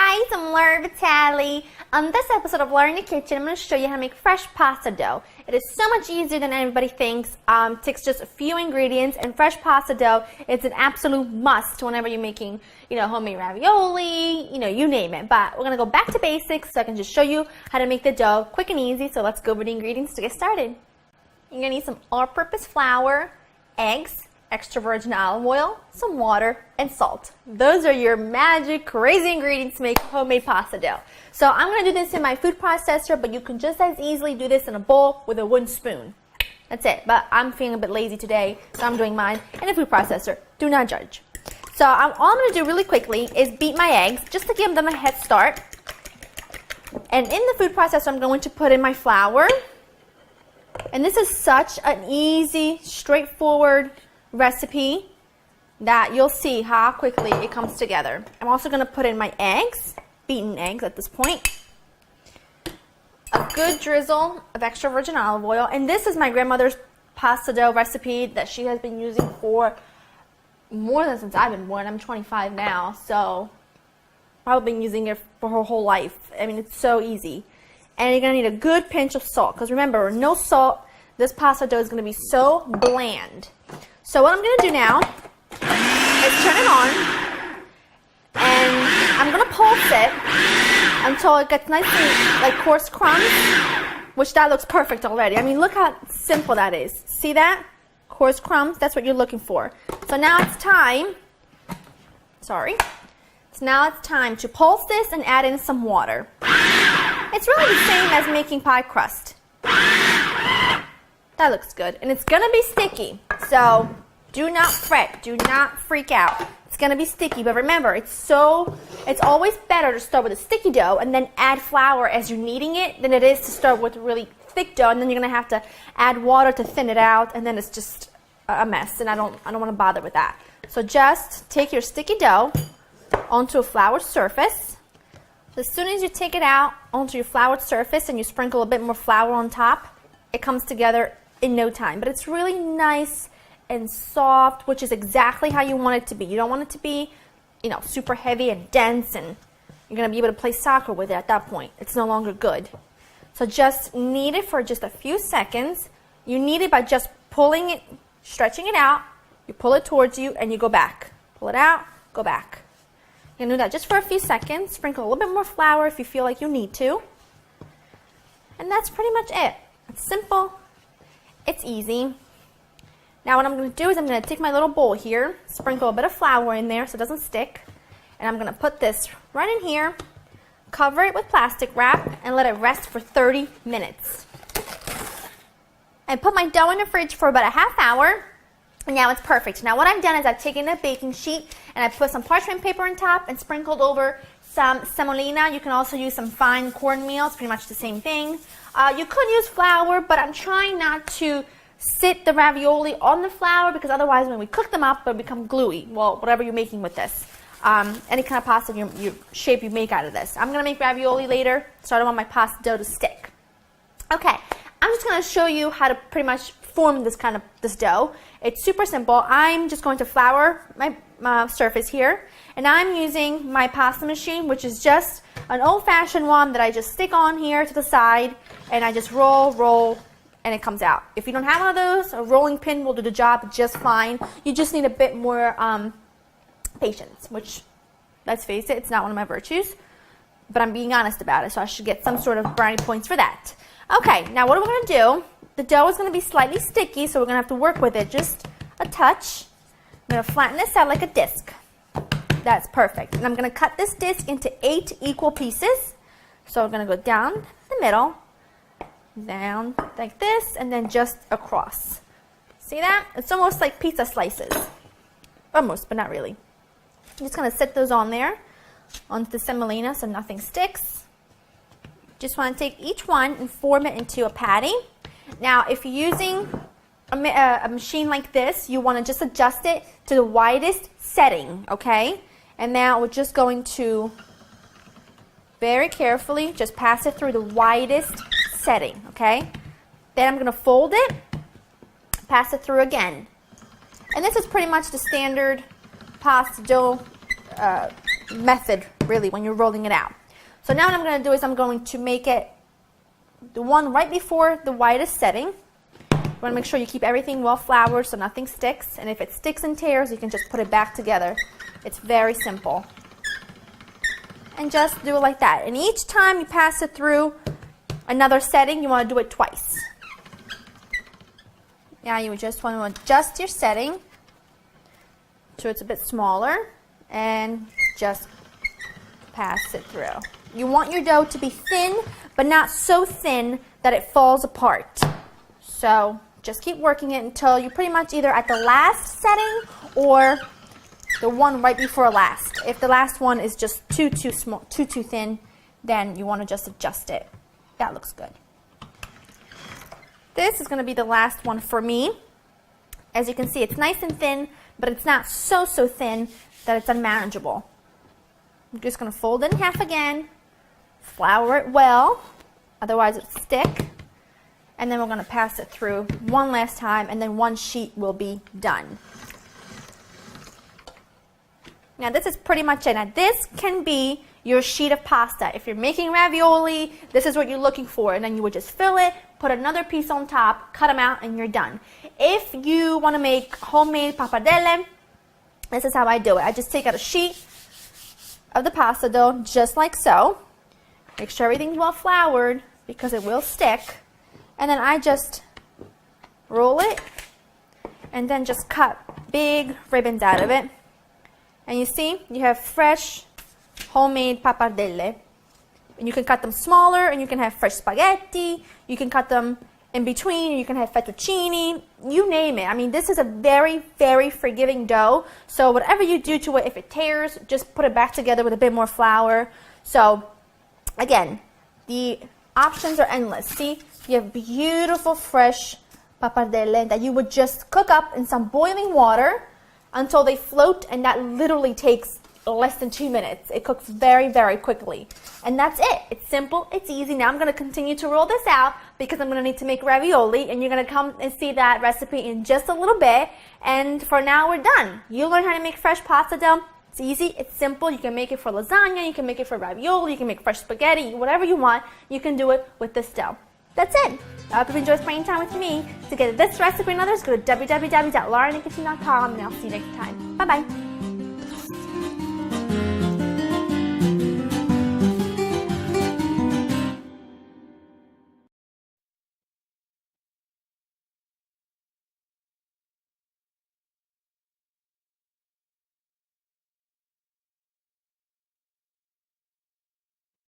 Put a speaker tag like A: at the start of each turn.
A: guys, I'm Laura Vitale. On this episode of Laura in the Kitchen, I'm going to show you how to make fresh pasta dough. It is so much easier than everybody thinks. It takes just a few ingredients, and fresh pasta dough is an absolute must whenever you're making, homemade ravioli, you name it. But we're going to go back to basics so I can just show you how to make the dough quick and easy. So let's go over the ingredients to get started. You're going to need some all-purpose flour, eggs, extra virgin olive oil, some water, and salt. Those are your magic, crazy ingredients to make homemade pasta dough. So I'm going to do this in my food processor, but you can just as easily do this in a bowl with a wooden spoon. That's it. But I'm feeling a bit lazy today, so I'm doing mine in a food processor. Do not judge. So all I'm going to do really quickly is beat my eggs just to give them a head start. And in the food processor, I'm going to put in my flour. And this is such an easy, straightforward recipe that you'll see how quickly it comes together. I'm also going to put in my eggs, beaten eggs at this point, a good drizzle of extra virgin olive oil, and this is my grandmother's pasta dough recipe that she has been using for more than since I've been born. I'm 25 now, so probably been using it for her whole life. I mean, it's so easy. And you're going to need a good pinch of salt, because remember, no salt, this pasta dough is going to be so bland. So what I'm going to do now is turn it on, and I'm going to pulse it until it gets nice and like coarse crumbs, which that looks perfect already. I mean, look how simple that is. See that? Coarse crumbs, that's what you're looking for. So now it's time, so now it's time to pulse this and add in some water. It's really the same as making pie crust. That looks good. And it's going to be sticky. So do not fret. Do not freak out. It's going to be sticky. But remember, it's always better to start with a sticky dough and then add flour as you're kneading it than it is to start with really thick dough. And then you're going to have to add water to thin it out. And then it's just a mess. And I don't want to bother with that. So just take your sticky dough onto a floured surface. As soon as you take it out onto your floured surface and you sprinkle a bit more flour on top, it comes together in no time. But it's really nice and soft, which is exactly how you want it to be. You don't want it to be, super heavy and dense, and you're going to be able to play soccer with it at that point. It's no longer good. So just knead it for just a few seconds. You knead it by just pulling it, stretching it out. You pull it towards you and you go back. Pull it out, go back. You can do that just for a few seconds. Sprinkle a little bit more flour if you feel like you need to. And that's pretty much it. It's simple. It's easy. Now what I'm going to do is I'm going to take my little bowl here, sprinkle a bit of flour in there so it doesn't stick, and I'm going to put this right in here, cover it with plastic wrap, and let it rest for 30 minutes. I put my dough in the fridge for about a half hour, and now it's perfect. Now what I've done is I've taken a baking sheet and I put some parchment paper on top and sprinkled over some semolina. You can also use some fine cornmeal. It's pretty much the same thing. You could use flour, but I'm trying not to sit the ravioli on the flour because otherwise when we cook them up, they'll become gluey. Well, whatever you're making with this. Any kind of pasta you shape you make out of this. I'm going to make ravioli later, so I don't want my pasta dough to stick. Okay, I'm just going to show you how to pretty much form this dough. It's super simple. I'm just going to flour my surface here, and I'm using my pasta machine, which is just an old-fashioned one that I just stick on here to the side, and I just roll, and it comes out. If you don't have one of those, a rolling pin will do the job just fine. You just need a bit more patience, which, let's face it, it's not one of my virtues, but I'm being honest about it, so I should get some sort of brownie points for that. Okay, now what are we going to do? The dough is going to be slightly sticky, so we're going to have to work with it just a touch. I'm going to flatten this out like a disc. That's perfect. And I'm going to cut this disc into 8 equal pieces. So we're going to go down the middle, down like this, and then just across. See that? It's almost like pizza slices. Almost, but not really. I'm just going to set those on there, onto the semolina so nothing sticks. Just want to take each one and form it into a patty. Now, if you're using a machine like this, you want to just adjust it to the widest setting, okay? And now we're just going to very carefully just pass it through the widest setting, okay? Then I'm going to fold it, pass it through again. And this is pretty much the standard pasta dough method really, when you're rolling it out. So now what I'm going to do is I'm going to make it the one right before the white is setting. You want to make sure you keep everything well floured so nothing sticks. And if it sticks and tears, you can just put it back together. It's very simple. And just do it like that. And each time you pass it through another setting, you want to do it twice. Now you just want to adjust your setting so it's a bit smaller and just pass it through. You want your dough to be thin, but not so thin that it falls apart. So just keep working it until you're pretty much either at the last setting or the one right before last. If the last one is just too small, too thin, then you want to just adjust it. That looks good. This is going to be the last one for me. As you can see, it's nice and thin, but it's not so thin that it's unmanageable. I'm just going to fold it in half again, flour it well, otherwise it'll stick, and then we're going to pass it through one last time, and then one sheet will be done. Now this is pretty much it. Now this can be your sheet of pasta. If you're making ravioli, this is what you're looking for, and then you would just fill it, put another piece on top, cut them out, and you're done. If you want to make homemade pappardelle, this is how I do it. I just take out a sheet of the pasta dough, just like so. Make sure everything's well floured because it will stick, and then I just roll it and then just cut big ribbons out of it. And you see, you have fresh homemade pappardelle. And you can cut them smaller, and you can have fresh spaghetti. You can cut them in between. You can have fettuccine. You name it. I mean, this is a very, very forgiving dough. So whatever you do to it, if it tears, just put it back together with a bit more flour. So again, the options are endless. See, you have beautiful fresh pappardelle that you would just cook up in some boiling water until they float, and that literally takes less than 2 minutes. It cooks very, very quickly. And that's it. It's simple, it's easy. Now I'm going to continue to roll this out because I'm going to need to make ravioli, and you're going to come and see that recipe in just a little bit. And for now, we're done. You learn how to make fresh pasta dough. It's easy, it's simple. You can make it for lasagna, you can make it for ravioli, you can make fresh spaghetti, whatever you want. You can do it with this dough. That's it. I hope you enjoy spending time with me. To get this recipe and others, go to www.laurainthekitchen.com, and I'll see you next time. Bye-bye.